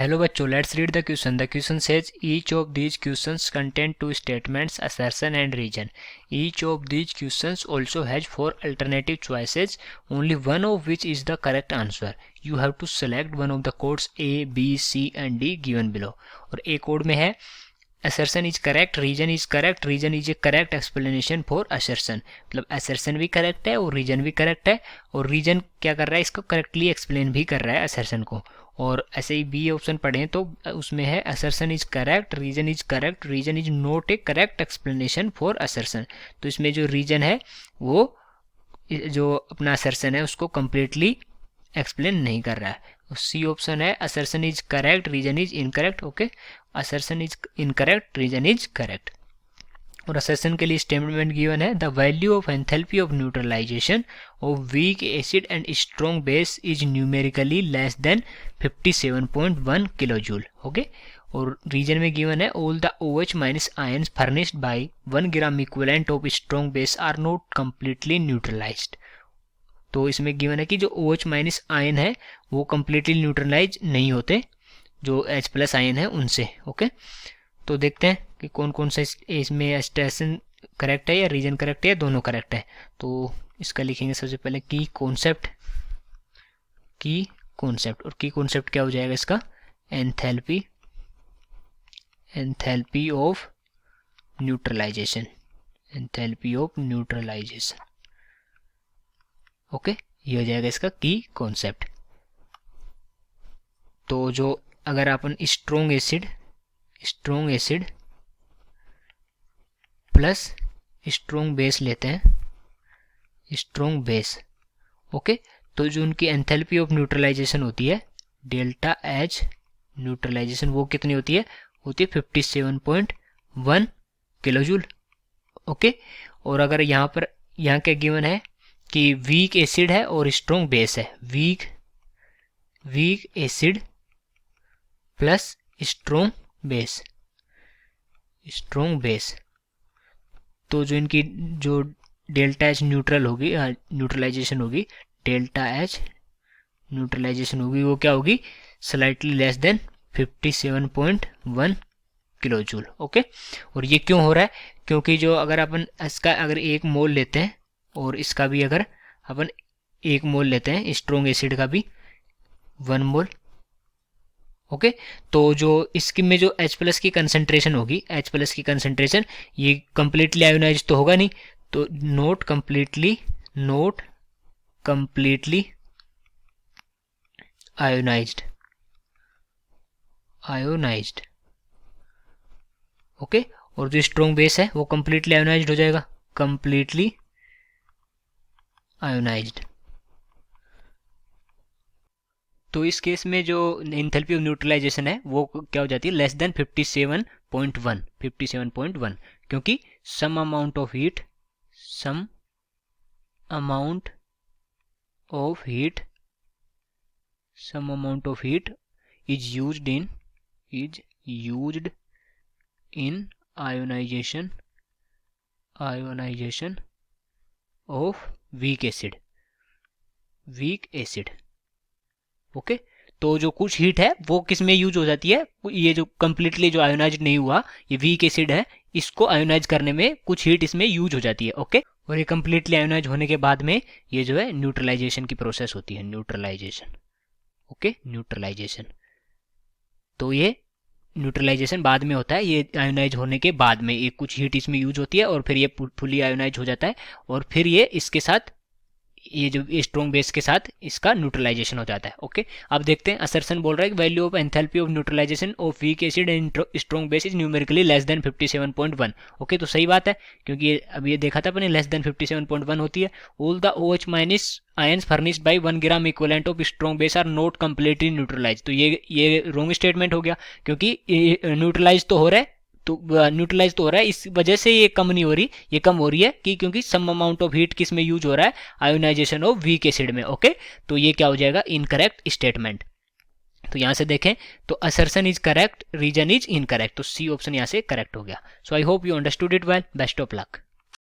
Hello बच्चों, let's read the question. The question says each of these questions contain two statements, assertion and reason. Each of these questions also has four alternative choices, only one of which is the correct answer. You have to select one of the codes A, B, C and D given below. और A code में है assertion is correct, reason is correct, reason is a correct explanation for assertion. मतलब assertion भी correct है और reason भी correct है, और reason क्या कर रहा है, इसको correctly explain भी कर रहा है assertion को. और ऐसे ही बी ऑप्शन पढ़ें तो उसमें है assertion is correct, reason is correct, reason is not a correct explanation for assertion. तो इसमें जो reason है वो जो अपना assertion है उसको completely एक्सप्लेन नहीं कर रहा है. सी ऑप्शन है assertion is correct, reason is incorrect. Okay, assertion is incorrect, reason is correct. और assertion के लिए स्टेटमेंट गिवन है the value of enthalpy of neutralisation of weak acid and strong base is numerically less than 57.1 kilo joule. Okay, और reason में given है all the OH minus ions furnished by 1 gram equivalent of strong base are not completely neutralized. तो इसमें given है कि जो OH minus ion है वो कम्प्लीटली न्यूट्रलाइज नहीं होते जो H प्लस आयन है उनसे. ओके, तो देखते हैं कि कौन कौन सा इसमें स्टेशन करेक्ट है या रीजन करेक्ट है या दोनों करेक्ट है. तो इसका लिखेंगे सबसे पहले की कॉन्सेप्ट. और की कॉन्सेप्ट क्या हो जाएगा इसका, एंथैल्पी ऑफ न्यूट्रलाइजेशन. ओके, ये हो जाएगा इसका की कॉन्सेप्ट. तो जो अगर अपन strong acid plus strong base लेते हैं, स्ट्रॉन्ग बेस. ओके, तो जो उनकी एंथैल्पी ऑफ न्यूट्रलाइजेशन होती है डेल्टा एच न्यूट्रलाइजेशन वो कितनी होती है 57.1 किलो जूल. ओके, और अगर यहाँ क्या गिवन है कि वीक एसिड है और स्ट्रॉन्ग बेस है, weak acid plus strong base. तो जो इनकी जो डेल्टा एच न्यूट्रलाइजेशन होगी वो क्या होगी, slightly less than 57.1 kilo joule. Okay, और ये क्यों हो रहा है, क्योंकि जो अगर अपन इसका अगर 1 मोल लेते हैं और इसका भी अगर अपन 1 मोल लेते हैं, स्ट्रॉन्ग एसिड का भी 1 मोल. ओके, तो जो इसकी में जो H प्लस की कंसंट्रेशन होगी, ये कंप्लीटली आयोनाइज तो होगा नहीं, तो नॉट कंप्लीटली आयोनाइज्ड. ओके, और जो स्ट्रॉन्ग बेस है वो कंप्लीटली आयोनाइज्ड हो जाएगा, कंप्लीटली आयोनाइज्ड. तो इस केस में जो एंथैल्पी ऑफ न्यूट्रलाइजेशन है वो क्या हो जाती है, लेस देन 57.1, क्योंकि some amount of heat is used in ionization of weak acid. Okay, तो जो कुछ हीट है वो किस में यूज हो जाती है, ये जो कंप्लीटली जो आयोनाइज नहीं हुआ ये वीक एसिड है, इसको आयोनाइज करने में कुछ हीट इसमें यूज हो जाती है. ओके, और ये कंप्लीटली आयोनाइज होने के बाद में ये जो है न्यूट्रलाइजेशन की प्रोसेस होती है, न्यूट्रलाइजेशन. तो ये न्यूट्रलाइजेशन बाद में होता है, ये आयोनाइज होने के बाद में एक कुछ हीट इसमें यूज होती है और फिर ये फुली आयोनाइज हो जाता है और फिर ये इसके साथ ये जो स्ट्रॉन्ग बेस के साथ इसका न्यूट्रलाइजेशन हो जाता है. ओके, अब देखते हैं असर्शन बोल रहा है कि value of enthalpy of neutralisation of weak acid and strong base is numerically less than 57.1. Okay, तो सही बात है, क्योंकि अब ये देखा था अपने लेस देन 57.1 होती है. All the OH minus ions furnished by 1 gram equivalent of strong base are not completely neutralise. तो ये रॉन्ग स्टेटमेंट हो गया, क्योंकि न्यूट्रलाइज तो हो रहा है, इस वजह से ये कम नहीं हो रही, ये कम हो रही है कि क्योंकि सम अमाउंट ऑफ हीट किस में यूज हो रहा है, आयोनाइजेशन ऑफ वीक एसिड में. ओके, तो ये क्या हो जाएगा, इनकरेक्ट स्टेटमेंट. तो यहां से देखें तो assertion is correct, reason is incorrect, तो सी ऑप्शन यहां से करेक्ट हो गया. So I hope you understood it well. Best of luck.